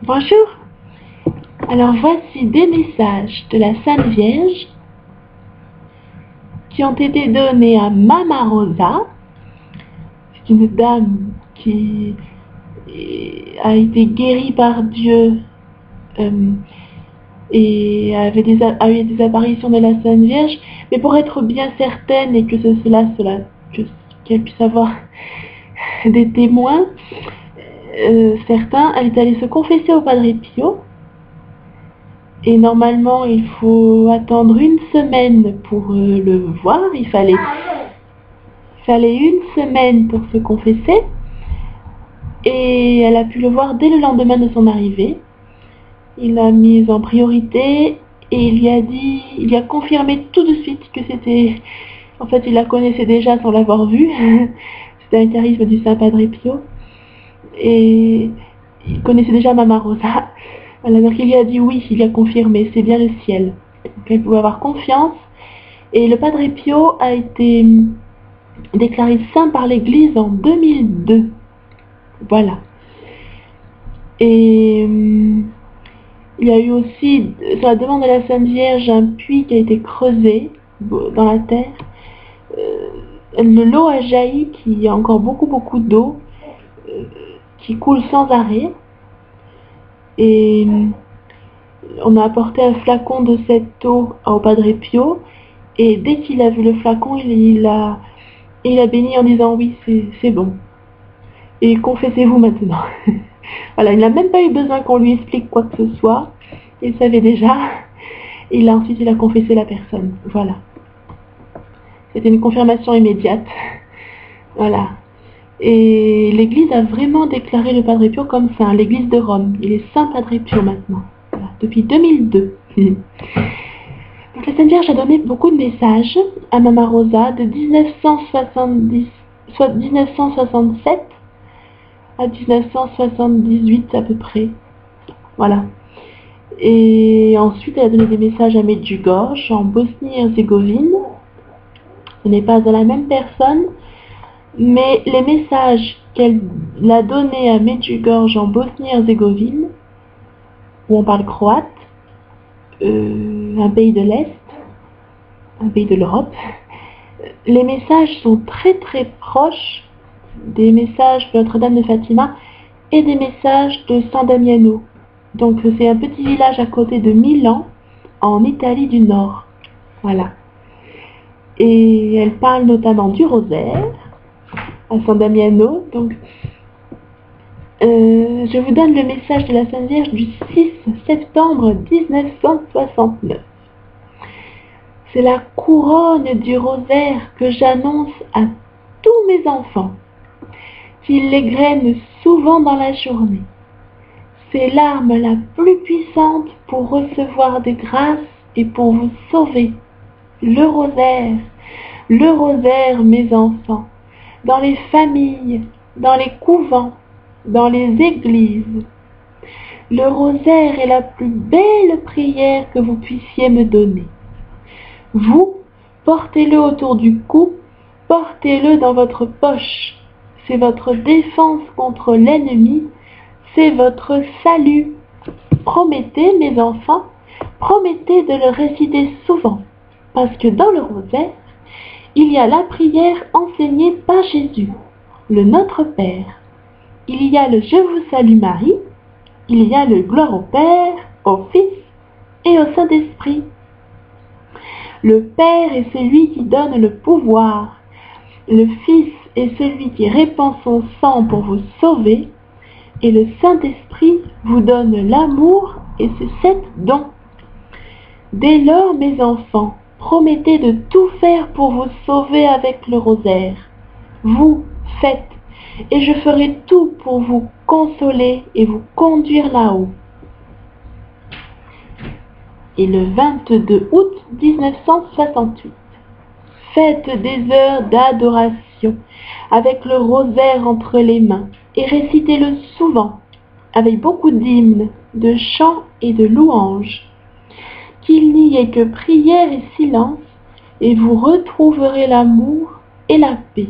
Bonjour. Alors voici des messages de la Sainte Vierge qui ont été donnés à Mama Rosa. C'est une dame qui a été guérie par Dieu et a eu des apparitions de la Sainte Vierge. Mais pour être bien certaine et que qu'elle puisse avoir des témoins, certains, elle est allée se confesser au Padre Pio. Et normalement, il faut attendre une semaine pour le voir. Il fallait une semaine pour se confesser. Et elle a pu le voir dès le lendemain de son arrivée. Il l'a mise en priorité et il a confirmé tout de suite que c'était... En fait, il la connaissait déjà sans l'avoir vue. C'était un charisme du Saint Padre Pio. Et il connaissait déjà Mama Rosa. Voilà, donc il lui a dit oui, il a confirmé, c'est bien le ciel. Donc elle pouvait avoir confiance. Et le Padre Pio a été déclaré saint par l'Église en 2002. Voilà. Et il y a eu aussi, sur la demande de la Sainte Vierge, un puits qui a été creusé dans la terre. L'eau a jailli, qu'il y a encore beaucoup d'eau qui coule sans arrêt. Et on a apporté un flacon de cette eau au Padre Pio. Et dès qu'il a vu le flacon, il a béni en disant oui, c'est bon. Et confessez-vous maintenant. Voilà, il n'a même pas eu besoin qu'on lui explique quoi que ce soit. Il savait déjà. Et ensuite, il a confessé la personne. Voilà. C'était une confirmation immédiate. Voilà. Et l'Église a vraiment déclaré le Padre Pio comme saint. L'Église de Rome. Il est Saint Padre Pio maintenant. Voilà. Depuis 2002. Donc, la Sainte Vierge a donné beaucoup de messages à Mama Rosa de 1967 à 1978 à peu près. Voilà. Et ensuite, elle a donné des messages à Medjugorje, en Bosnie-Herzégovine. Ce n'est pas à la même personne, mais les messages qu'elle a donnés à Medjugorje, en Bosnie-Herzégovine, où on parle croate, un pays de l'Est, un pays de l'Europe, les messages sont très proches des messages de Notre-Dame de Fatima et des messages de San Damiano. Donc c'est un petit village à côté de Milan, en Italie du Nord. Voilà. Et elle parle notamment du rosaire à San Damiano. Donc je vous donne le message de la Sainte Vierge du 6 septembre 1969. C'est la couronne du rosaire que j'annonce à tous mes enfants, qu'ils l'égrènent souvent dans la journée. C'est l'arme la plus puissante pour recevoir des grâces et pour vous sauver. Le rosaire, mes enfants, dans les familles, dans les couvents, dans les églises. Le rosaire est la plus belle prière que vous puissiez me donner. Vous, portez-le autour du cou, portez-le dans votre poche. C'est votre défense contre l'ennemi, c'est votre salut. Promettez, mes enfants, promettez de le réciter souvent, parce que dans le rosaire, il y a la prière enseignée par Jésus, le Notre Père. Il y a le Je vous salue Marie, il y a le Gloire au Père, au Fils et au Saint-Esprit. Le Père est celui qui donne le pouvoir, le Fils est celui qui répand son sang pour vous sauver, et le Saint-Esprit vous donne l'amour et ses 7 dons. Dès lors, mes enfants, promettez de tout faire pour vous sauver avec le rosaire. Vous faites, et je ferai tout pour vous consoler et vous conduire là-haut. Et le 22 août 1968, faites des heures d'adoration avec le rosaire entre les mains et récitez-le souvent avec beaucoup d'hymnes, de chants et de louanges. Qu'il n'y ait que prière et silence et vous retrouverez l'amour et la paix.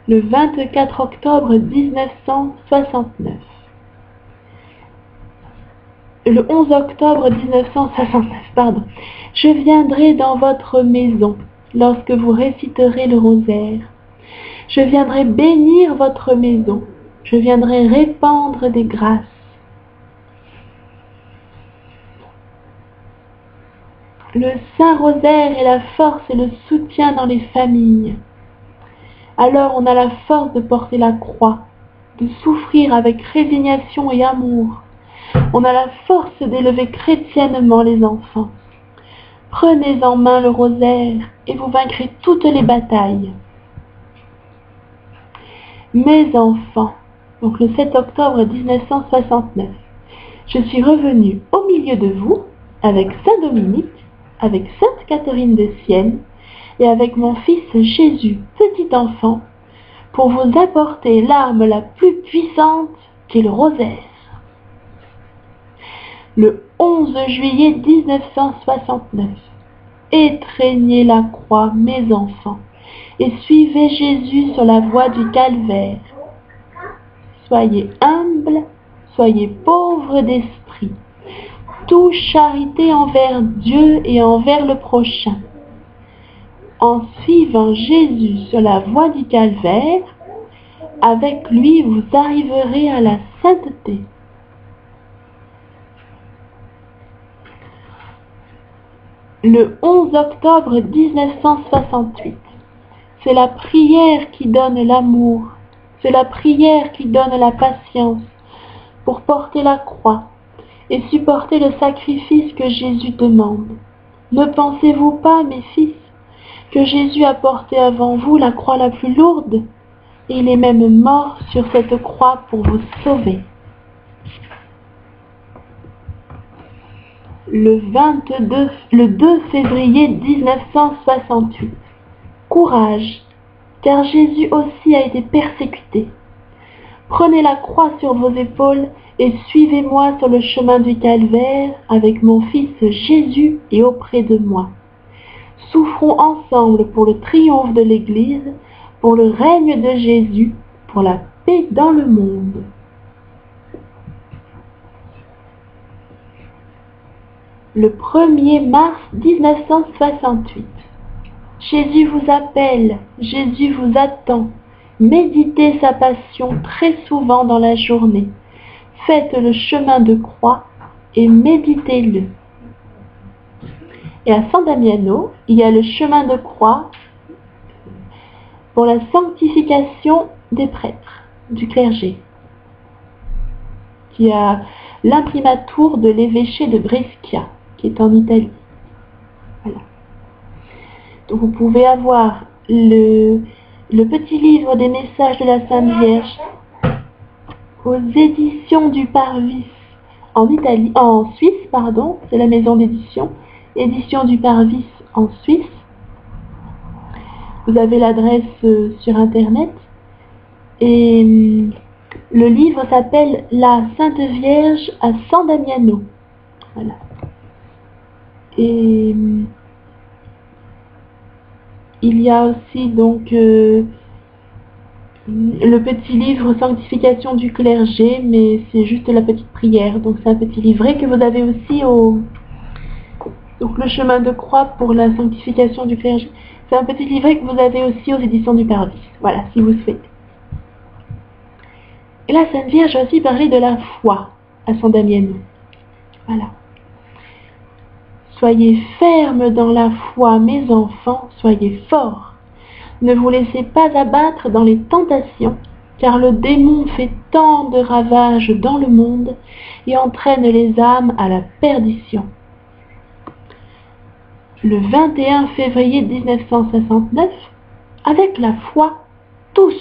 Le 24 octobre 1969, le 11 octobre 1969, pardon. Je viendrai dans votre maison lorsque vous réciterez le rosaire. Je viendrai bénir votre maison. Je viendrai répandre des grâces. Le Saint-Rosaire est la force et le soutien dans les familles. Alors on a la force de porter la croix, de souffrir avec résignation et amour. On a la force d'élever chrétiennement les enfants. Prenez en main le rosaire et vous vaincrez toutes les batailles. Mes enfants, donc le 7 octobre 1969, je suis revenue au milieu de vous avec Saint Dominique, avec Sainte Catherine de Sienne et avec mon fils Jésus, petit enfant, pour vous apporter l'arme la plus puissante qu'est le rosaire. Le 11 juillet 1969, étreignez la croix, mes enfants, et suivez Jésus sur la voie du calvaire. Soyez humbles, soyez pauvres d'esprit, toute charité envers Dieu et envers le prochain. En suivant Jésus sur la voie du calvaire, avec lui vous arriverez à la sainteté. Le 11 octobre 1968, c'est la prière qui donne l'amour, c'est la prière qui donne la patience pour porter la croix et supporter le sacrifice que Jésus demande. Ne pensez-vous pas, mes fils, que Jésus a porté avant vous la croix la plus lourde, et il est même mort sur cette croix pour vous sauver. Le 2 février 1968. Courage, car Jésus aussi a été persécuté. Prenez la croix sur vos épaules et suivez-moi sur le chemin du calvaire avec mon fils Jésus et auprès de moi. Souffrons ensemble pour le triomphe de l'Église, pour le règne de Jésus, pour la paix dans le monde. Le 1er mars 1968. Jésus vous appelle, Jésus vous attend. Méditez sa passion très souvent dans la journée. Faites le chemin de croix et méditez-le. Et à San Damiano, il y a le chemin de croix pour la sanctification des prêtres, du clergé, qui a l'imprimatur de l'évêché de Brescia, qui est en Italie. Voilà. Donc vous pouvez avoir le petit livre des messages de la Sainte Vierge aux éditions du Parvis en Suisse, pardon, c'est la maison d'édition, édition du Parvis en Suisse. Vous avez l'adresse sur internet et le livre s'appelle La Sainte Vierge à San Damiano. Voilà. Et il y a aussi donc le petit livre Sanctification du clergé, mais c'est juste la petite prière. Donc c'est un petit livret que vous avez aussi donc le chemin de croix pour la sanctification du clergé. C'est un petit livret que vous avez aussi aux éditions du Parvis. Voilà, si vous souhaitez. Et la Sainte Vierge a aussi parlé de la foi à San Damiano. Voilà. Soyez fermes dans la foi, mes enfants, soyez forts. Ne vous laissez pas abattre dans les tentations, car le démon fait tant de ravages dans le monde et entraîne les âmes à la perdition. Le 21 février 1969, avec la foi, tous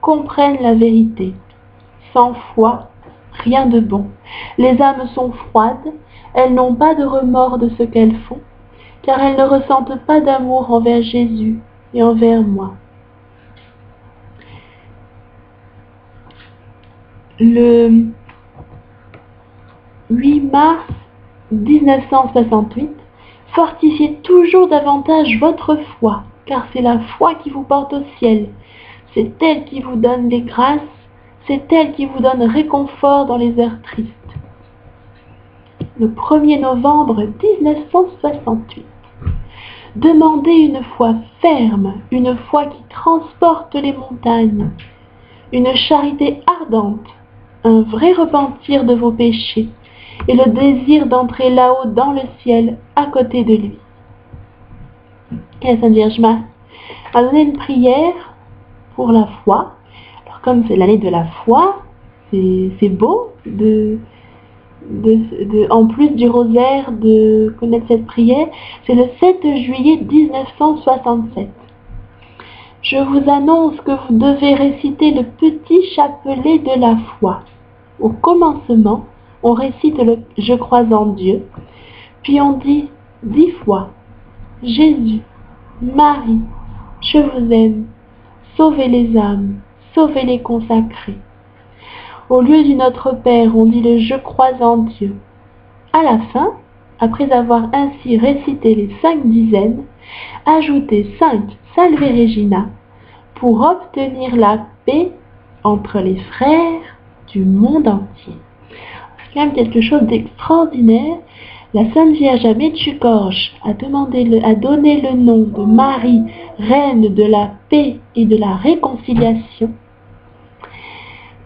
comprennent la vérité. Sans foi, rien de bon. Les âmes sont froides, elles n'ont pas de remords de ce qu'elles font, car elles ne ressentent pas d'amour envers Jésus et envers moi. Le 8 mars 1968, fortifiez toujours davantage votre foi, car c'est la foi qui vous porte au ciel. C'est elle qui vous donne les grâces, c'est elle qui vous donne réconfort dans les heures tristes. le 1er novembre 1968. Demandez une foi ferme, une foi qui transporte les montagnes, une charité ardente, un vrai repentir de vos péchés et le désir d'entrer là-haut dans le ciel à côté de lui. Et la Sainte Vierge Marie a donné une prière pour la foi. Alors comme c'est l'année de la foi, c'est beau en plus du rosaire de connaître cette prière. C'est le 7 juillet 1967. Je vous annonce que vous devez réciter le petit chapelet de la foi. Au commencement, on récite le « Je crois en Dieu », puis on dit 10 fois « Jésus, Marie, je vous aime, sauvez les âmes, sauvez les consacrés ». Au lieu du Notre Père, on dit le « Je crois en Dieu ». À la fin, après avoir ainsi récité les 5 dizaines, ajoutez 5 Salve Regina pour obtenir la paix entre les frères du monde entier. C'est quand même quelque chose d'extraordinaire. La Sainte Vierge à Medjugorje a donné le nom de Marie, reine de la paix et de la réconciliation.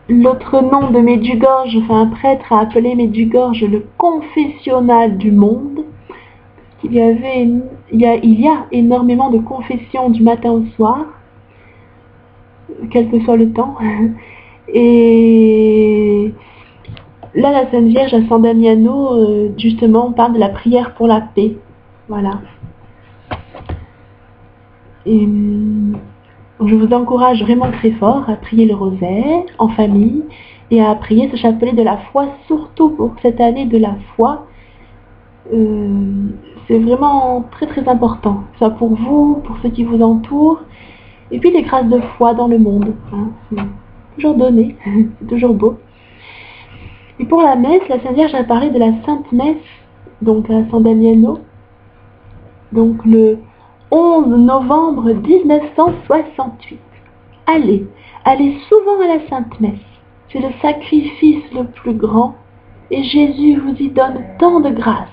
L'autre nom de Medjugorje, un prêtre a appelé Medjugorje le confessionnal du monde. Il y a énormément de confessions du matin au soir, quel que soit le temps. Et là, la Sainte Vierge à San Damiano, justement, on parle de la prière pour la paix. Voilà. Et je vous encourage vraiment très fort à prier le rosaire en famille et à prier ce chapelet de la foi, surtout pour cette année de la foi. C'est vraiment très très important, soit pour vous, pour ceux qui vous entourent, et puis les grâces de foi dans le monde. Hein, c'est toujours donné, c'est toujours beau. Et pour la messe, la Sainte Vierge a parlé de la Sainte Messe, donc à San Damiano, donc le 11 novembre 1968. Allez souvent à la Sainte Messe. C'est le sacrifice le plus grand et Jésus vous y donne tant de grâce.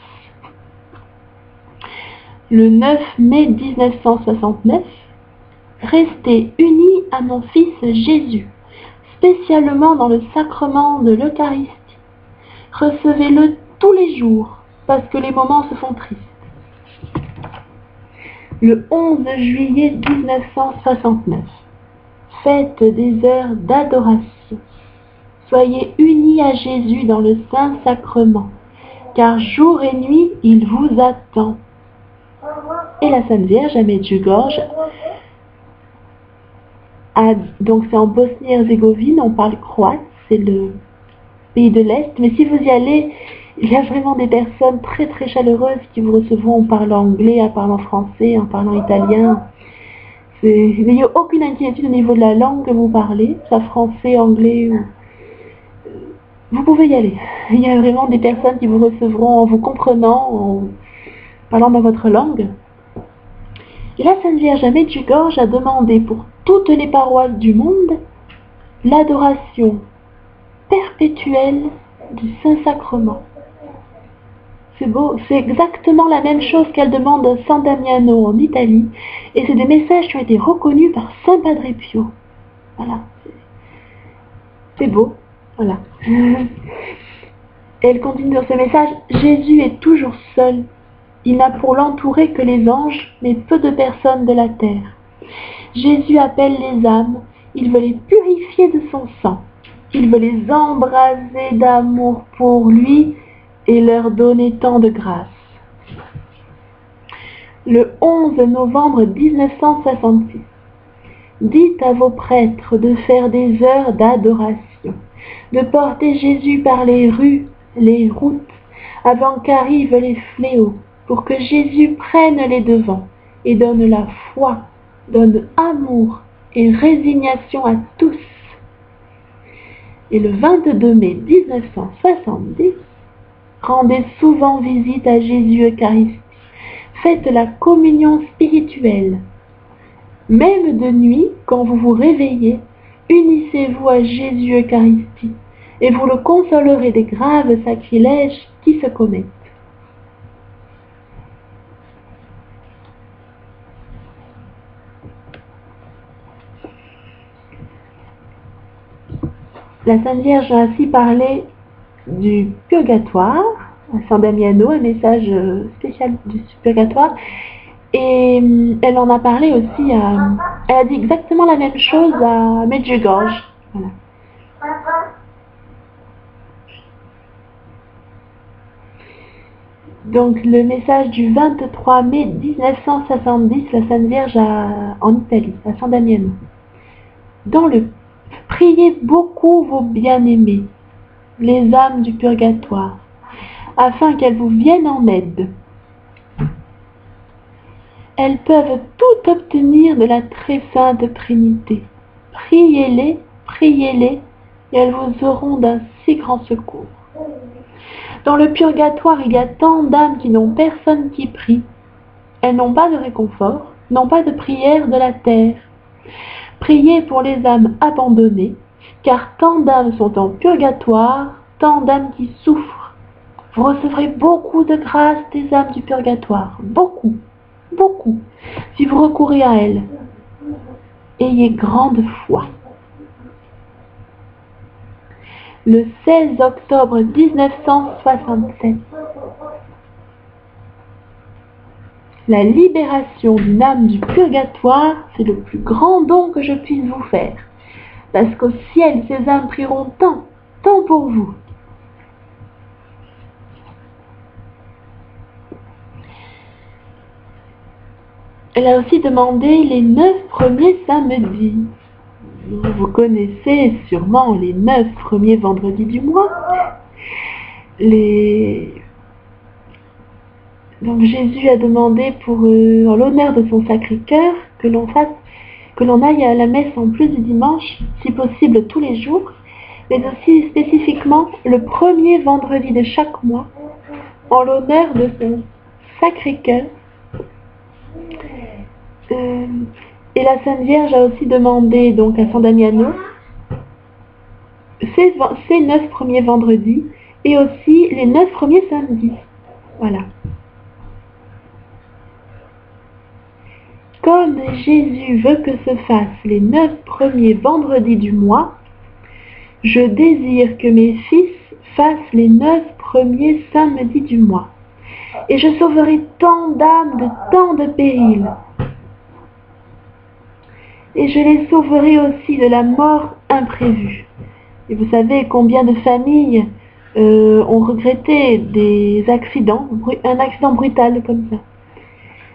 Le 9 mai 1969, restez unis à mon Fils Jésus, spécialement dans le sacrement de l'Eucharistie. Recevez-le tous les jours, parce que les moments se font tristes. Le 11 juillet 1969, fête des heures d'adoration. Soyez unis à Jésus dans le Saint-Sacrement, car jour et nuit, il vous attend. Et la Sainte Vierge à Medjugorje, donc c'est en Bosnie-Herzégovine, on parle croate, c'est le pays de l'Est, mais si vous y allez, il y a vraiment des personnes très très chaleureuses qui vous recevront en parlant anglais, en parlant français, en parlant italien. N'ayez aucune inquiétude au niveau de la langue que vous parlez, soit français, anglais ou... Vous pouvez y aller. Il y a vraiment des personnes qui vous recevront en vous comprenant, en parlant dans votre langue. Et la Sainte Vierge à Medjugorje a demandé pour toutes les paroisses du monde l'adoration perpétuelle du Saint-Sacrement. C'est beau, c'est exactement la même chose qu'elle demande à San Damiano en Italie, et c'est des messages qui ont été reconnus par Saint Padre Pio. Voilà, c'est beau, voilà. Et elle continue dans ce message, Jésus est toujours seul. Il n'a pour l'entourer que les anges, mais peu de personnes de la terre. Jésus appelle les âmes, il veut les purifier de son sang. Il veut les embraser d'amour pour lui et leur donner tant de grâce. Le 11 novembre 1966, dites à vos prêtres de faire des heures d'adoration, de porter Jésus par les rues, les routes, avant qu'arrivent les fléaux, pour que Jésus prenne les devants et donne la foi, donne amour et résignation à tous. Et le 22 mai 1970, rendez souvent visite à Jésus Eucharistie. Faites la communion spirituelle. Même de nuit, quand vous vous réveillez, unissez-vous à Jésus Eucharistie et vous le consolerez des graves sacrilèges qui se connectent. La Sainte Vierge a ainsi parlé du purgatoire, à San Damiano, un message spécial du purgatoire, et elle en a parlé aussi elle a dit exactement la même chose à Medjugorje. Voilà. Donc le message du 23 mai 1970, la Sainte Vierge en Italie, à San Damiano. Dans le Priez beaucoup vos bien-aimés, les âmes du purgatoire, afin qu'elles vous viennent en aide. Elles peuvent tout obtenir de la très sainte Trinité. Priez-les, priez-les, et elles vous auront d'un si grand secours. Dans le purgatoire, il y a tant d'âmes qui n'ont personne qui prie. Elles n'ont pas de réconfort, n'ont pas de prière de la terre. Priez pour les âmes abandonnées, car tant d'âmes sont en purgatoire, tant d'âmes qui souffrent. Vous recevrez beaucoup de grâce des âmes du purgatoire, beaucoup, beaucoup, si vous recourez à elles. Ayez grande foi. Le 16 octobre 1967, la libération d'une âme du purgatoire, c'est le plus grand don que je puisse vous faire. Parce qu'au ciel, ces âmes prieront tant, tant pour vous. Elle a aussi demandé les 9 premiers samedis. Vous connaissez sûrement les 9 premiers vendredis du mois. Donc Jésus a demandé en l'honneur de son Sacré-Cœur que l'on aille à la messe en plus du dimanche, si possible tous les jours, mais aussi spécifiquement le premier vendredi de chaque mois, en l'honneur de son Sacré-Cœur. Et la Sainte Vierge a aussi demandé donc à San Damiano ces 9 premiers vendredis et aussi les 9 premiers samedis. Voilà. Comme Jésus veut que se fassent les 9 premiers vendredis du mois, je désire que mes fils fassent les 9 premiers samedis du mois. Et je sauverai tant d'âmes de tant de périls. Et je les sauverai aussi de la mort imprévue. Et vous savez combien de familles ont regretté des accidents, un accident brutal comme ça.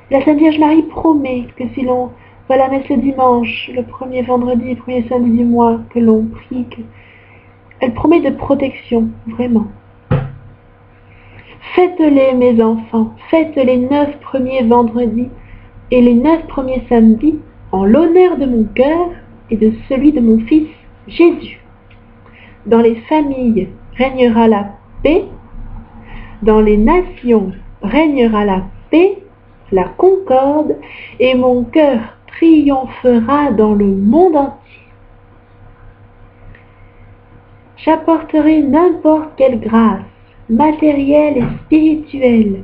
La Sainte Vierge Marie promet que si l'on va à la messe le dimanche, le premier vendredi, le premier samedi du mois, que l'on prie, elle promet de protection, vraiment. Faites-les, mes enfants, faites les 9 premiers vendredis et les 9 premiers samedis en l'honneur de mon cœur et de celui de mon Fils Jésus. Dans les familles régnera la paix, dans les nations régnera la paix, la concorde, et mon cœur triomphera dans le monde entier. J'apporterai n'importe quelle grâce, matérielle et spirituelle.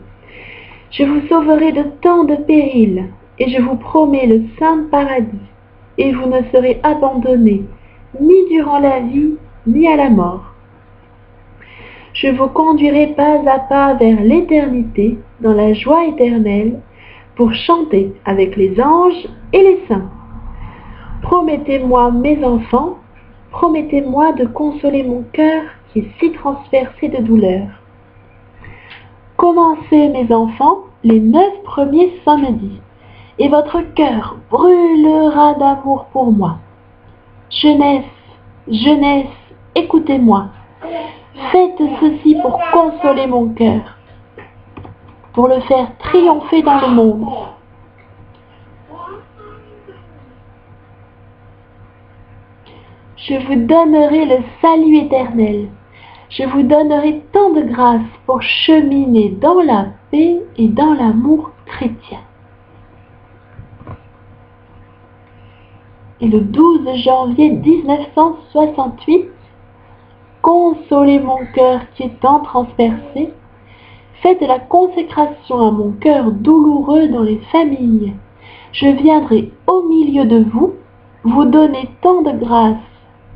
Je vous sauverai de tant de périls, et je vous promets le saint paradis, et vous ne serez abandonnés, ni durant la vie, ni à la mort. Je vous conduirai pas à pas vers l'éternité, dans la joie éternelle, pour chanter avec les anges et les saints. Promettez-moi, mes enfants, promettez-moi de consoler mon cœur qui est si transpercé de douleur. Commencez, mes enfants, les 9 premiers samedis, et votre cœur brûlera d'amour pour moi. Jeunesse, jeunesse, écoutez-moi. Faites ceci pour consoler mon cœur, pour le faire triompher dans le monde. Je vous donnerai le salut éternel. Je vous donnerai tant de grâce pour cheminer dans la paix et dans l'amour chrétien. Et le 12 janvier 1968, consolez mon cœur qui est tant transpercé, Faites la consécration à mon cœur douloureux dans les familles. Je viendrai au milieu de vous, vous donner tant de grâce,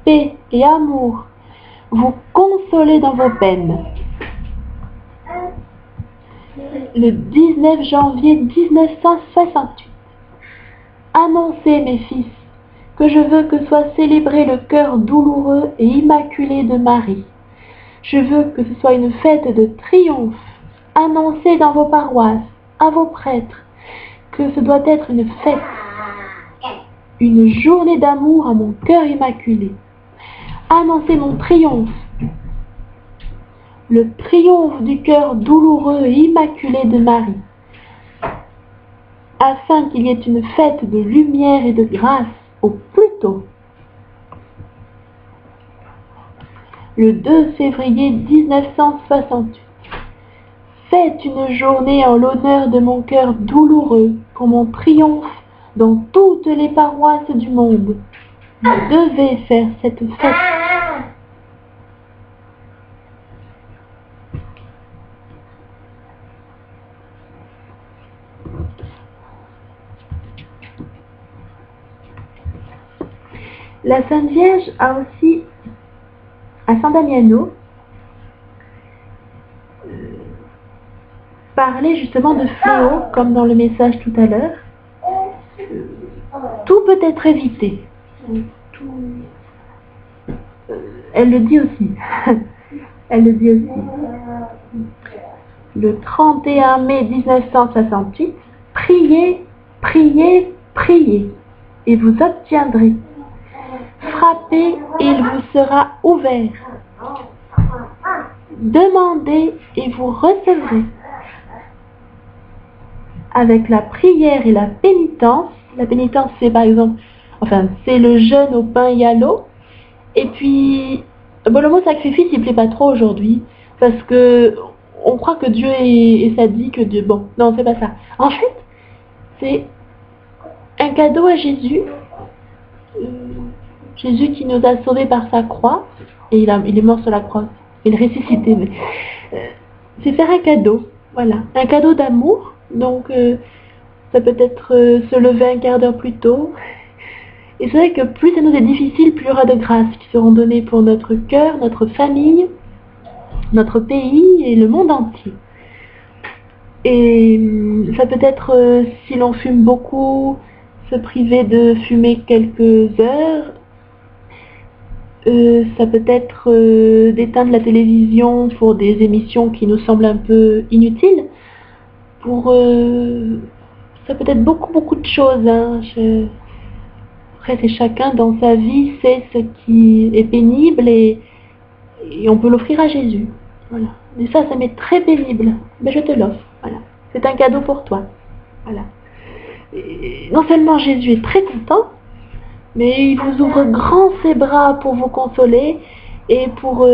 paix et amour, vous consoler dans vos peines. Le 19 janvier 1968. Annoncez, mes fils, que je veux que soit célébré le cœur douloureux et immaculé de Marie. Je veux que ce soit une fête de triomphe. Annoncez dans vos paroisses, à vos prêtres, que ce doit être une fête, une journée d'amour à mon cœur immaculé. Annoncez mon triomphe, le triomphe du cœur douloureux et immaculé de Marie, afin qu'il y ait une fête de lumière et de grâce au plus tôt. Le 2 février 1968. Faites une journée en l'honneur de mon cœur douloureux, pour mon triomphe dans toutes les paroisses du monde. Vous devez faire cette fête. La Sainte Vierge a aussi, à San Damiano, parlé justement de fléau, comme dans le message tout à l'heure. Tout peut être évité. Elle le dit aussi. Elle le dit aussi. Le 31 mai 1968, priez, priez, priez, et vous obtiendrez. Frappez et il vous sera ouvert. Demandez et vous recevrez. Avec la prière et la pénitence c'est par exemple, c'est le jeûne au pain et à l'eau. Et puis, bon, le mot sacrifice il plaît pas trop aujourd'hui, parce que on croit que Dieu est sadique, Dieu, bon, non, c'est pas ça. En fait, c'est un cadeau à Jésus. Jésus qui nous a sauvés par sa croix, et il est mort sur la croix, il est ressuscité, mais c'est faire un cadeau, voilà, un cadeau d'amour. Donc ça peut être se lever un quart d'heure plus tôt. Et c'est vrai que plus ça nous est difficile, plus il y aura de grâces qui seront données pour notre cœur, notre famille, notre pays et le monde entier. Et ça peut être, si l'on fume beaucoup, se priver de fumer quelques heures. Ça peut être d'éteindre la télévision pour des émissions qui nous semblent un peu inutiles. Ça peut être beaucoup de choses. Hein. Après, c'est chacun dans sa vie sait ce qui est pénible et on peut l'offrir à Jésus. Voilà. Et ça m'est très pénible. Mais je te l'offre. Voilà. C'est un cadeau pour toi. Voilà. Et non seulement Jésus est très content, mais il vous ouvre grand ses bras pour vous consoler et pour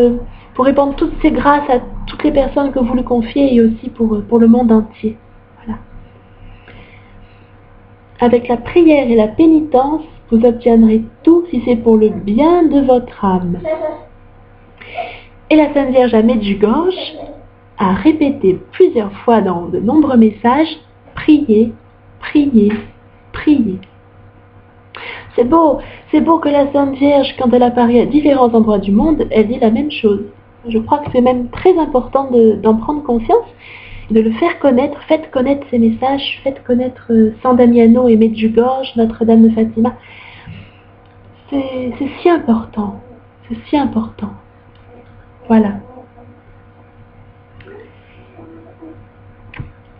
répandre toutes ses grâces à toutes les personnes que vous lui confiez et aussi pour le monde entier. Voilà. Avec la prière et la pénitence, vous obtiendrez tout si c'est pour le bien de votre âme. Et la Sainte Vierge à Medjugorje a répété plusieurs fois dans de nombreux messages, priez, priez, priez. C'est beau que la Sainte Vierge, quand elle apparaît à différents endroits du monde, elle dit la même chose. Je crois que c'est même très important d'en prendre conscience et de le faire connaître. Faites connaître ces messages, faites connaître San Damiano et Medjugorje, Notre-Dame de Fatima. C'est si important. C'est si important. Voilà.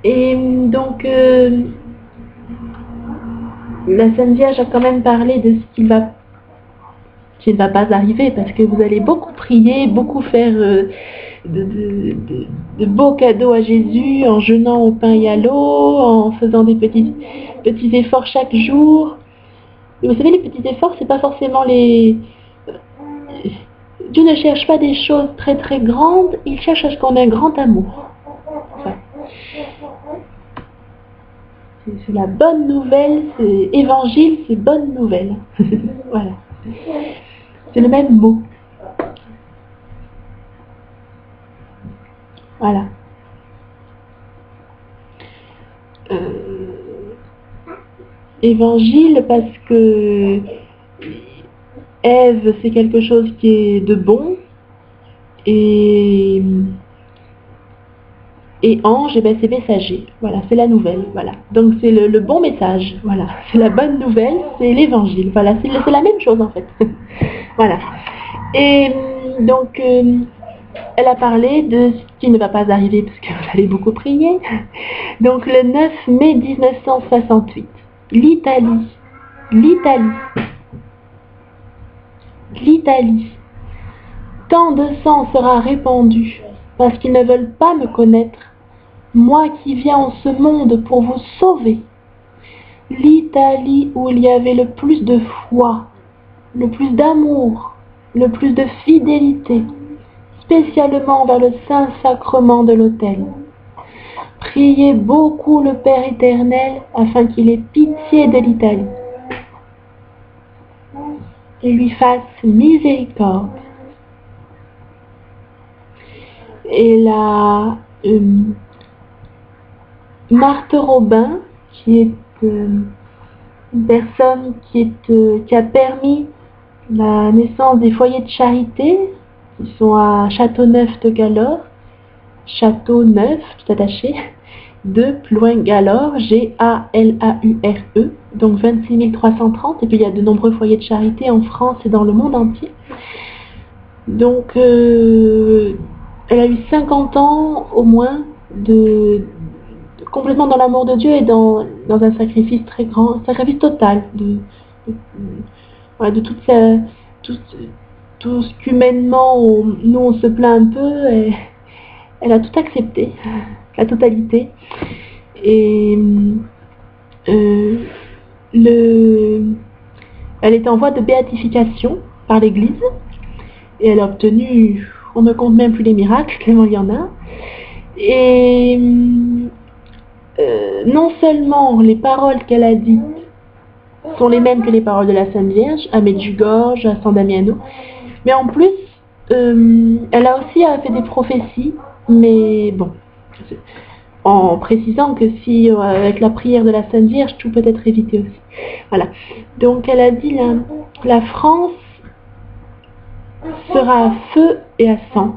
Et donc, la Sainte Vierge a quand même parlé de ce qui ne va pas arriver, parce que vous allez beaucoup prier, beaucoup faire de beaux cadeaux à Jésus, en jeûnant au pain et à l'eau, en faisant des petits efforts chaque jour. Et vous savez, les petits efforts, c'est pas forcément les... Dieu ne cherche pas des choses très très grandes, il cherche à ce qu'on ait un grand amour. Enfin, c'est la bonne nouvelle, c'est évangile, c'est bonne nouvelle. Voilà. C'est le même mot. Voilà. évangile parce que Ève, c'est quelque chose qui est de bon, et ange, ben, c'est messager. Voilà, c'est la nouvelle. Voilà. Donc c'est le bon message. Voilà, c'est la bonne nouvelle, c'est l'évangile. Voilà, c'est la même chose en fait. Voilà. Et donc, elle a parlé de ce qui ne va pas arriver parce que vous allez beaucoup prier. Donc le 9 mai 1968, l'Italie. Tant de sang sera répandu parce qu'ils ne veulent pas me connaître. Moi qui viens en ce monde pour vous sauver. L'Italie où il y avait le plus de foi, le plus d'amour, le plus de fidélité, spécialement vers le Saint-Sacrement de l'autel. Priez beaucoup le Père éternel afin qu'il ait pitié de l'Italie et lui fasse miséricorde. Et la Marthe Robin, qui est une personne qui a permis la naissance des foyers de charité, qui sont à Châteauneuf-de-Galore, Châteauneuf, tout attaché, plus loin Galore, G-A-L-A-U-R-E, donc 26 330, et puis il y a de nombreux foyers de charité en France et dans le monde entier. Donc, elle a eu 50 ans au moins complètement dans l'amour de Dieu et dans un sacrifice très grand, un sacrifice total de tout ce qu'humainement nous on se plaint un peu, et elle a tout accepté, la totalité. Et elle était en voie de béatification par l'Église et elle a obtenu, on ne compte même plus les miracles, tellement il y en a. Et non seulement les paroles qu'elle a dites sont les mêmes que les paroles de la Sainte Vierge, à Medjugorje, à San Damiano, mais en plus, elle a aussi fait des prophéties, mais bon, en précisant que si, avec la prière de la Sainte Vierge, tout peut être évité aussi. Voilà. Donc elle a dit, la France sera à feu et à sang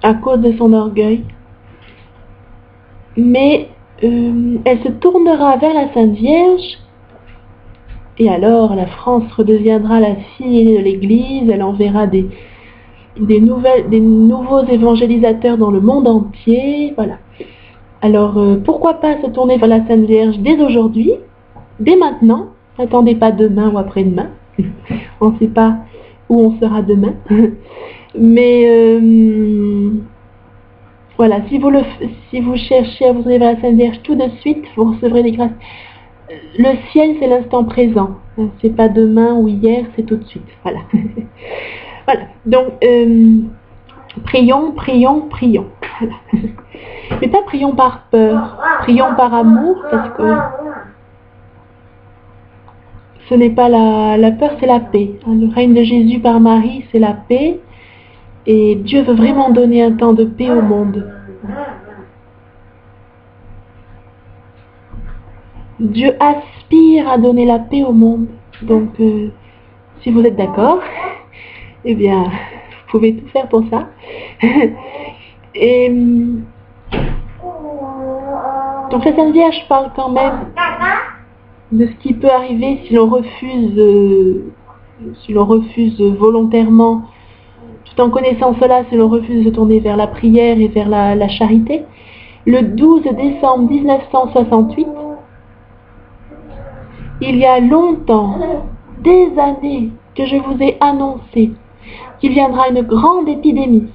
à cause de son orgueil, mais elle se tournera vers la Sainte Vierge, et alors la France redeviendra la fille aînée de l'Église. Elle enverra des nouveaux évangélisateurs dans le monde entier. Voilà. Alors pourquoi pas se tourner vers la Sainte Vierge dès aujourd'hui, dès maintenant. N'attendez pas demain ou après-demain. On ne sait pas où on sera demain. Mais voilà, si vous cherchez à vous tourner vers la Sainte Vierge tout de suite, vous recevrez des grâces. Le ciel, c'est l'instant présent. C'est pas demain ou hier, c'est tout de suite. Voilà. Voilà. Donc, prions. Voilà. Mais pas prions par peur. Prions par amour, parce que ce n'est pas la peur, c'est la paix. Le règne de Jésus par Marie, c'est la paix. Et Dieu veut vraiment donner un temps de paix au monde. Dieu aspire à donner la paix au monde. Donc, si vous êtes d'accord, eh bien, vous pouvez tout faire pour ça. Et donc la Sainte Vierge parle quand même de ce qui peut arriver si l'on refuse volontairement, tout en connaissant cela, si l'on refuse de se tourner vers la prière et vers la charité. Le 12 décembre 1968, il y a longtemps, des années, que je vous ai annoncé qu'il viendra une grande épidémie.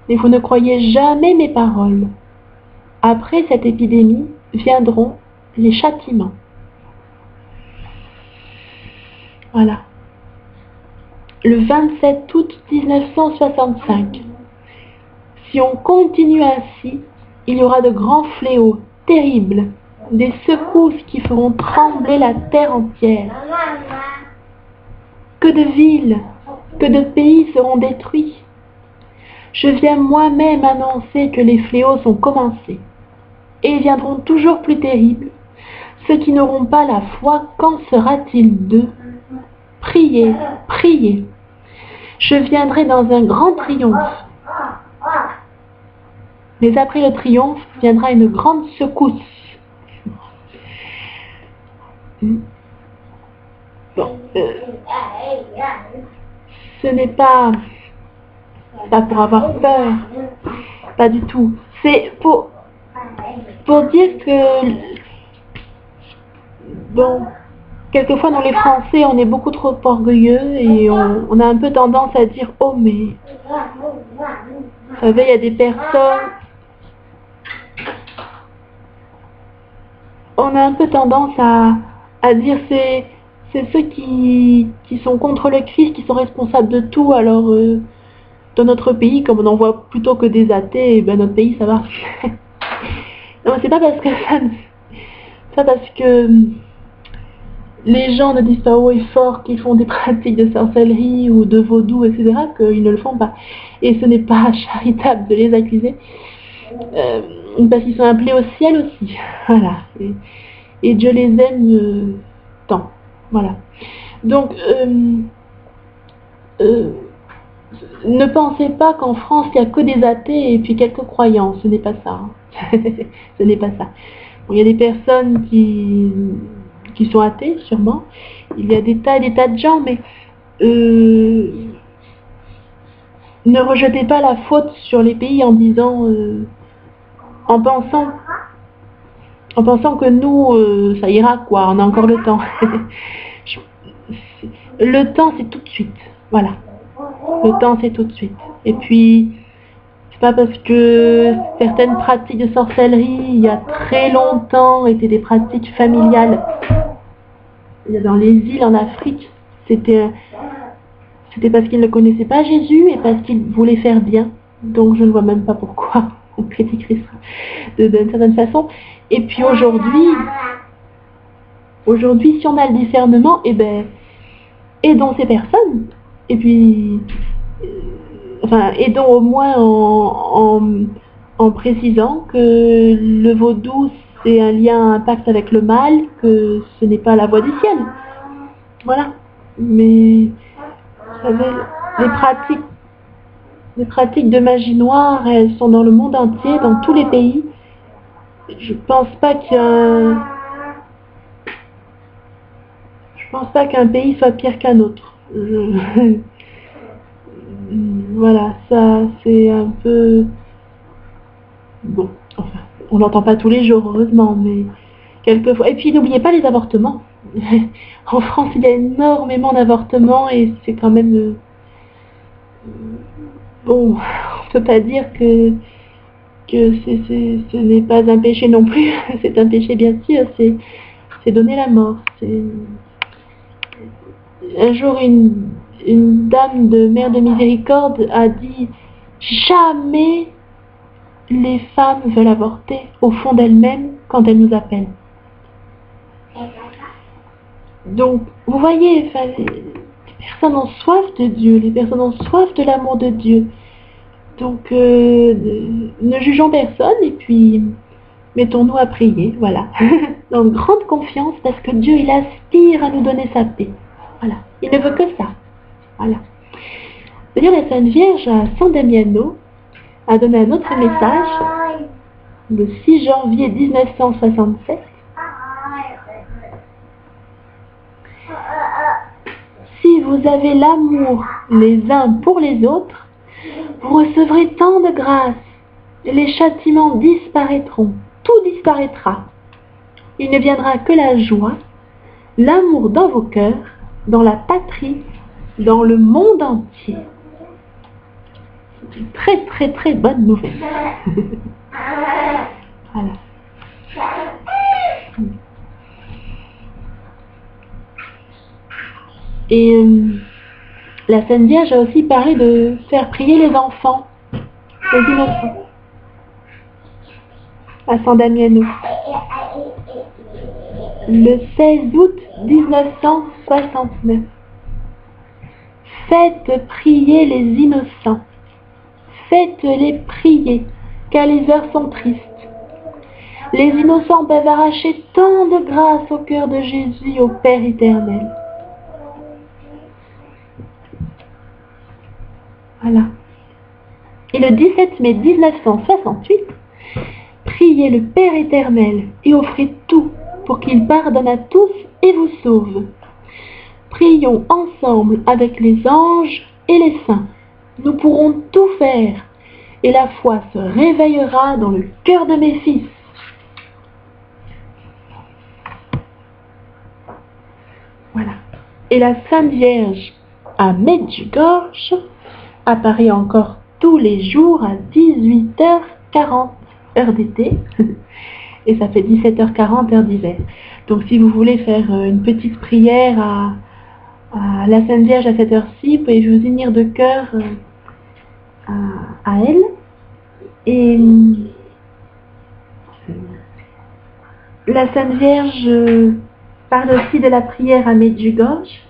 Mais vous ne croyez jamais mes paroles. Après cette épidémie viendront les châtiments. Voilà. Le 27 août 1965. Si on continue ainsi, il y aura de grands fléaux terribles, des secousses qui feront trembler la terre entière. Que de villes, que de pays seront détruits. Je viens moi-même annoncer que les fléaux sont commencés. et viendront toujours plus terribles. Ceux qui n'auront pas la foi, qu'en sera-t-il d'eux? Priez, priez. Je viendrai dans un grand triomphe. Mais après le triomphe viendra une grande secousse. Bon, ce n'est pas pour avoir peur, pas du tout. C'est pour dire que, bon, quelquefois dans les Français, on est beaucoup trop orgueilleux et on a un peu tendance à dire « Oh, mais, vous savez, il y a des personnes... » On a un peu tendance à dire c'est ceux qui sont contre le Christ qui sont responsables de tout. Alors dans notre pays, comme on en voit plutôt que des athées, ben notre pays ça va. Non, c'est pas parce que les gens ne disent pas haut et fort qu'ils font des pratiques de sorcellerie ou de vaudou, etc., qu'ils ne le font pas. Et ce n'est pas charitable de les accuser. Parce qu'ils sont appelés au ciel aussi. Voilà. Et Dieu les aime tant. Voilà. Donc, ne pensez pas qu'en France, il n'y a que des athées et puis quelques croyants. Ce n'est pas ça. Hein. Ce n'est pas ça. Bon, il y a des personnes qui sont athées, sûrement. Il y a des tas et des tas de gens, mais ne rejetez pas la faute sur les pays en disant... en pensant que nous, ça ira, quoi, on a encore le temps. Le temps, c'est tout de suite. Voilà. Le temps, c'est tout de suite. Et puis, c'est pas parce que certaines pratiques de sorcellerie, il y a très longtemps, étaient des pratiques familiales. Dans les îles en Afrique, c'était parce qu'ils ne connaissaient pas Jésus et parce qu'ils voulaient faire bien. Donc, je ne vois même pas pourquoi on critiquerait ça d'une certaine façon. Et puis aujourd'hui, si on a le discernement, eh ben, aidons ces personnes. Et puis, aidons au moins en précisant que le vaudou, c'est un lien, un pacte avec le mal, que ce n'est pas la voie du ciel. Voilà. Mais, vous savez, les pratiques de magie noire, elles sont dans le monde entier, dans tous les pays. Je pense pas qu'un pays soit pire qu'un autre. Voilà, ça c'est un peu... Bon, enfin, on n'entend pas tous les jours, heureusement, mais quelquefois... Et puis n'oubliez pas les avortements. En France, il y a énormément d'avortements et c'est quand même... Bon, on peut pas dire que ce n'est pas un péché non plus. C'est un péché, bien sûr, c'est donner la mort. Un jour, une dame de Mère de Miséricorde a dit « Jamais les femmes veulent avorter au fond d'elles-mêmes quand elles nous appellent. » Donc, vous voyez, les personnes ont soif de Dieu, les personnes ont soif de l'amour de Dieu. Donc, ne jugeons personne et puis mettons-nous à prier, voilà. Dans grande confiance parce que Dieu, il aspire à nous donner sa paix. Voilà. Il ne veut que ça. Voilà. D'ailleurs, la Sainte Vierge à San Damiano a donné un autre message le 6 janvier 1967. Si vous avez l'amour les uns pour les autres, vous recevrez tant de grâce, et les châtiments disparaîtront, tout disparaîtra. Il ne viendra que la joie, l'amour dans vos cœurs, dans la patrie, dans le monde entier. C'est une très très très bonne nouvelle. Voilà. Et la Sainte Vierge a aussi parlé de faire prier les enfants, les innocents, à San Damiano, le 16 août 1969. Faites prier les innocents, faites-les prier, car les heures sont tristes. Les innocents peuvent arracher tant de grâce au cœur de Jésus, au Père éternel. Voilà. Et le 17 mai 1968, priez le Père éternel et offrez tout pour qu'il pardonne à tous et vous sauve. Prions ensemble avec les anges et les saints. Nous pourrons tout faire et la foi se réveillera dans le cœur de mes fils. Voilà. Et la Sainte Vierge à Medjugorje apparaît encore tous les jours à 18h40, heure d'été, et ça fait 17h40, heure d'hiver. Donc si vous voulez faire une petite prière à la Sainte Vierge à cette heure-ci, vous pouvez vous unir de cœur à elle. Et la Sainte Vierge parle aussi de la prière à Medjugorje,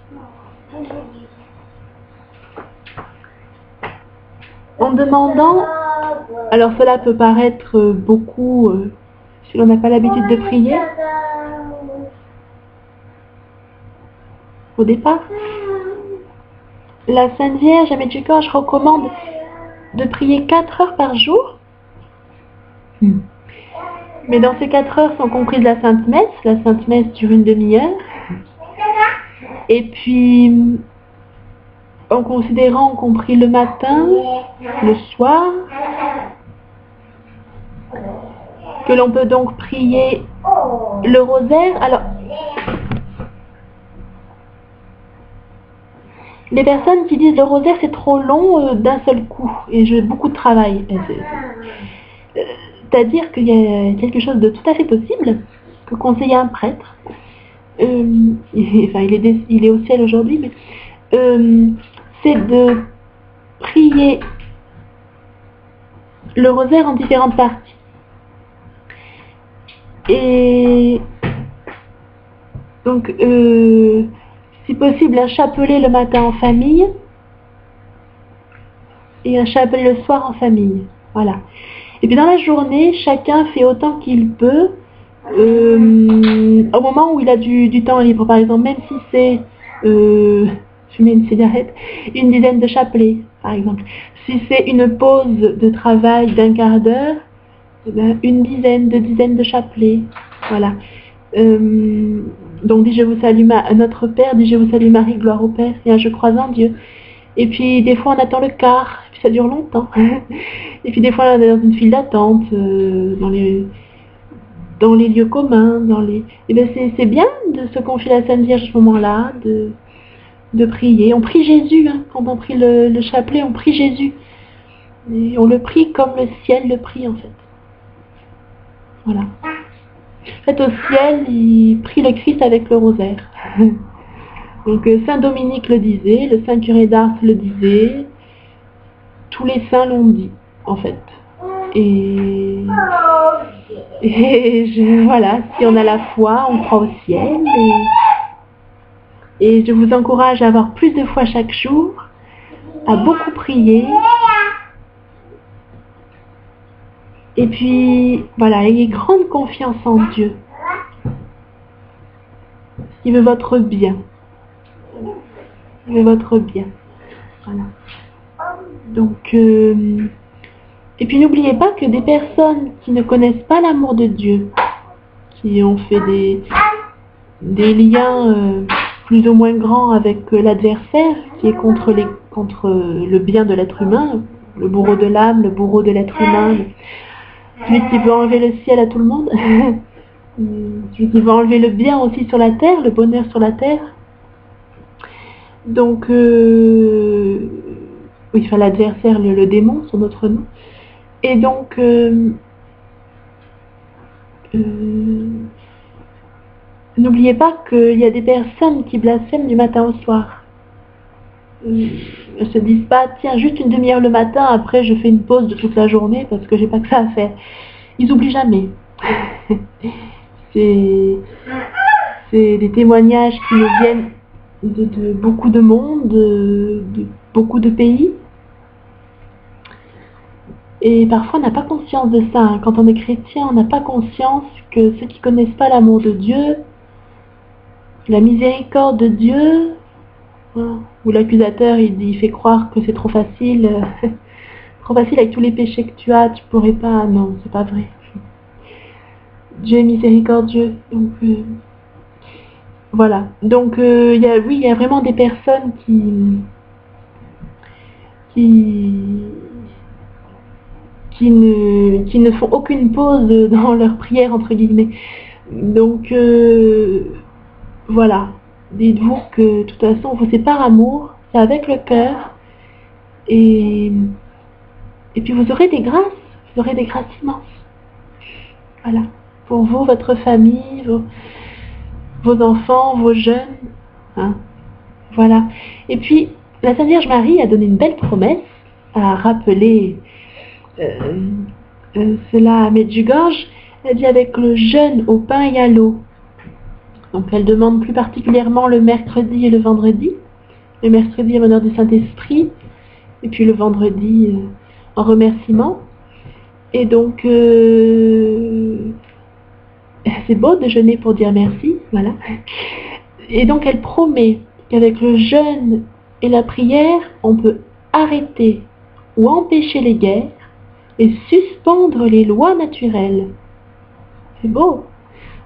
en demandant, alors cela peut paraître beaucoup si l'on n'a pas l'habitude de prier au départ, la Sainte Vierge à Medjugorje recommande de prier 4 heures par jour. Mais dans ces 4 heures sont comprises la Sainte Messe. La Sainte Messe dure une demi-heure. Et puis, en considérant compris le matin, le soir, que l'on peut donc prier le rosaire. Alors, les personnes qui disent le rosaire c'est trop long d'un seul coup et j'ai beaucoup de travail. C'est-à-dire qu'il y a quelque chose de tout à fait possible que conseiller un prêtre. Enfin, il est au ciel aujourd'hui, mais c'est de prier le rosaire en différentes parties. Et donc, si possible, un chapelet le matin en famille et un chapelet le soir en famille. Voilà. Et puis dans la journée, chacun fait autant qu'il peut au moment où il a du temps libre. Par exemple, même si c'est fumer une cigarette, une dizaine de chapelets, par exemple. Si c'est une pause de travail d'un quart d'heure, une dizaine de chapelets. Voilà. Donc, dis je vous salue notre Père, dis je vous salue Marie, gloire au Père, et je crois en Dieu. Et puis, des fois, on attend le quart, puis ça dure longtemps. Et puis, des fois, on est dans une file d'attente, dans les lieux communs, Et bien, c'est bien de se confier à la Sainte Vierge à ce moment-là, de prier. On prie Jésus, hein. Quand on prie le chapelet, on prie Jésus. Et on le prie comme le ciel le prie, en fait. Voilà. En fait, au ciel, il prie le Christ avec le rosaire. Donc, Saint Dominique le disait, le Saint curé d'Ars le disait, tous les saints l'ont dit, en fait. Et voilà, si on a la foi, on croit au ciel. Et je vous encourage à avoir plus de foi chaque jour, à beaucoup prier. Et puis, voilà, ayez grande confiance en Dieu. Il veut votre bien. Il veut votre bien. Voilà. Donc, et puis n'oubliez pas que des personnes qui ne connaissent pas l'amour de Dieu, qui ont fait des liens plus ou moins grands avec l'adversaire, qui est contre le bien de l'être humain, le bourreau de l'âme, le bourreau de l'être humain, celui qui veut enlever le ciel à tout le monde, celui qui veut enlever le bien aussi sur la terre, le bonheur sur la terre. Donc, oui, enfin l'adversaire, le démon, son autre nom. Et donc, n'oubliez pas qu'il y a des personnes qui blasphèment du matin au soir. Ne se disent pas, tiens, juste une demi-heure le matin, après je fais une pause de toute la journée parce que j'ai pas que ça à faire. Ils oublient jamais. C'est des témoignages qui nous viennent de beaucoup de monde, de beaucoup de pays. Et parfois on n'a pas conscience de ça. Quand on est chrétien, on n'a pas conscience que ceux qui connaissent pas l'amour de Dieu, la miséricorde de Dieu, hein, où l'accusateur il fait croire que c'est trop facile, trop facile avec tous les péchés que tu as, tu pourrais pas. Non, c'est pas vrai. Dieu est miséricordieux. Donc voilà. Donc il y a vraiment des personnes qui ne font aucune pause dans leur prière entre guillemets. Donc voilà. Dites-vous que de toute façon, c'est par amour, c'est avec le cœur, et puis vous aurez des grâces immenses. Voilà. Pour vous, votre famille, vos enfants, vos jeunes. Hein. Voilà. Et puis, la Sainte Vierge Marie a donné une belle promesse, à rappeler cela à Medjugorje. Elle dit avec le jeûne au pain et à l'eau. Donc elle demande plus particulièrement le mercredi et le vendredi. Le mercredi en l'honneur du Saint-Esprit, et puis le vendredi en remerciement. Et donc c'est beau de jeûner pour dire merci, voilà. Et donc elle promet qu'avec le jeûne et la prière, on peut arrêter ou empêcher les guerres et suspendre les lois naturelles. C'est beau,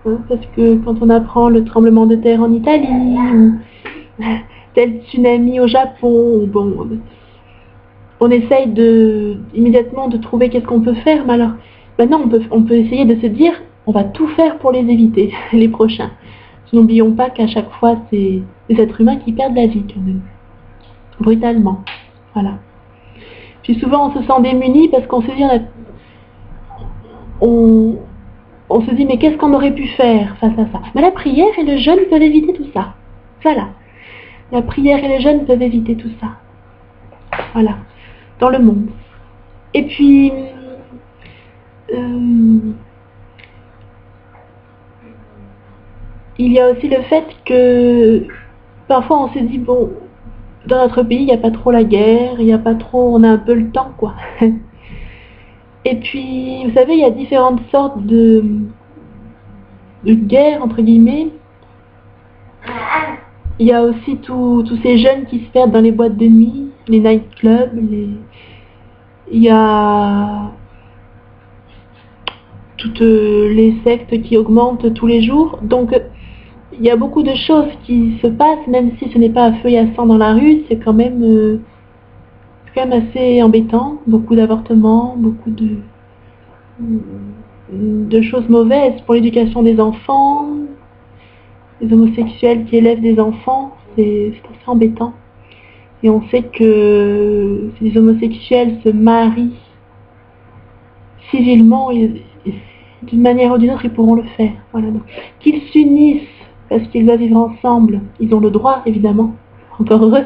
hein, parce que quand on apprend le tremblement de terre en Italie, ou tel tsunami au Japon, bon, on essaye immédiatement de trouver qu'est-ce qu'on peut faire, mais alors maintenant on peut essayer de se dire on va tout faire pour les éviter, les prochains. N'oublions pas qu'à chaque fois c'est des êtres humains qui perdent la vie quand même, brutalement. Voilà. Puis souvent on se sent démuni parce qu'on se dit on se dit mais qu'est-ce qu'on aurait pu faire face à ça? Mais la prière et le jeûne peuvent éviter tout ça. Voilà. La prière et le jeûne peuvent éviter tout ça. Voilà. Dans le monde. Et puis il y a aussi le fait que parfois on se dit bon, dans notre pays il n'y a pas trop la guerre, il n'y a pas trop, on a un peu le temps quoi. Et puis vous savez il y a différentes sortes de guerres entre guillemets. Il y a aussi tous ces jeunes qui se perdent dans les boîtes de nuit, les nightclubs, il y a toutes les sectes qui augmentent tous les jours. Donc il y a beaucoup de choses qui se passent, même si ce n'est pas à feu et à sang dans la rue, c'est quand même assez embêtant. Beaucoup d'avortements, beaucoup de choses mauvaises pour l'éducation des enfants, les homosexuels qui élèvent des enfants, c'est assez embêtant. Et on sait que si les homosexuels se marient civilement, d'une manière ou d'une autre, ils pourront le faire. Voilà. Donc, qu'ils s'unissent parce qu'ils doivent vivre ensemble, ils ont le droit, évidemment, encore heureux.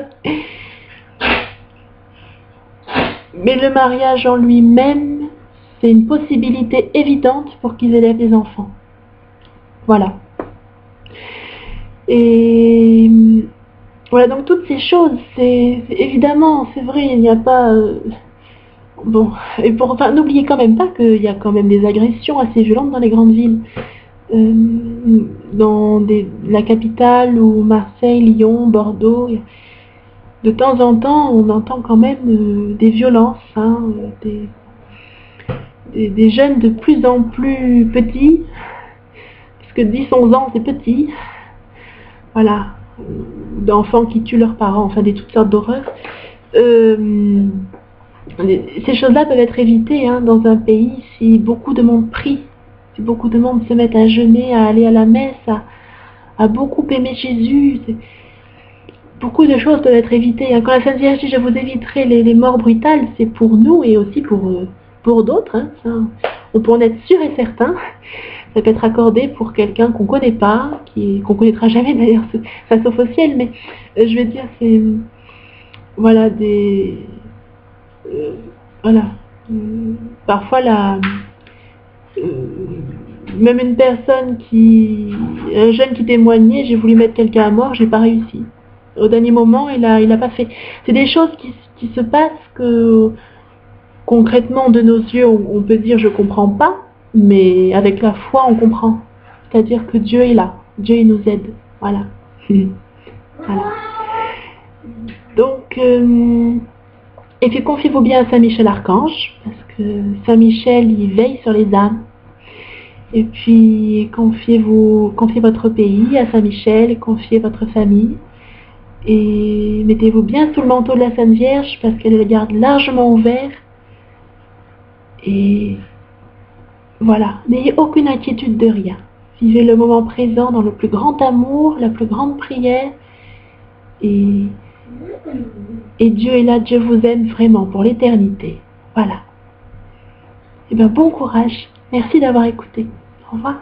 Mais le mariage en lui-même, c'est une possibilité évidente pour qu'ils élèvent des enfants. Voilà. Et voilà, donc toutes ces choses, c'est évidemment, c'est vrai, il n'y a pas... bon, et enfin, n'oubliez quand même pas qu'il y a quand même des agressions assez violentes dans les grandes villes. Dans la capitale ou Marseille, Lyon, Bordeaux, de temps en temps on entend quand même des violences, hein, des jeunes de plus en plus petits, parce que 10-11 ans c'est petit, voilà, d'enfants qui tuent leurs parents, enfin toutes sortes d'horreurs. Ces choses-là peuvent être évitées hein, dans un pays si beaucoup de monde prie. Si beaucoup de monde se met à jeûner, à aller à la messe, à beaucoup aimer Jésus, beaucoup de choses peuvent être évitées. Quand la Sainte Vierge dit « je vous éviterai les morts brutales », c'est pour nous et aussi pour d'autres. Hein. Ça, on peut en être sûr et certain. Ça peut être accordé pour quelqu'un qu'on ne connaît pas, qu'on ne connaîtra jamais d'ailleurs, sauf au ciel. Mais je veux dire, c'est voilà voilà. Parfois même une personne un jeune qui témoignait, j'ai voulu mettre quelqu'un à mort, j'ai pas réussi. Au dernier moment, il a pas fait. C'est des choses qui se passent que concrètement, de nos yeux, on peut dire je comprends pas, mais avec la foi, on comprend. C'est-à-dire que Dieu est là, Dieu il nous aide. Voilà. Voilà. Donc, et puis confiez-vous bien à Saint Michel Archange, parce que Saint Michel, il veille sur les âmes. Et puis, confiez votre pays à Saint Michel, confiez votre famille. Et mettez-vous bien sous le manteau de la Sainte Vierge, parce qu'elle le garde largement ouvert. Et voilà, n'ayez aucune inquiétude de rien. Vivez le moment présent dans le plus grand amour, la plus grande prière. Et Dieu est là, Dieu vous aime vraiment pour l'éternité. Voilà. Et bien bon courage. Merci d'avoir écouté. Au revoir.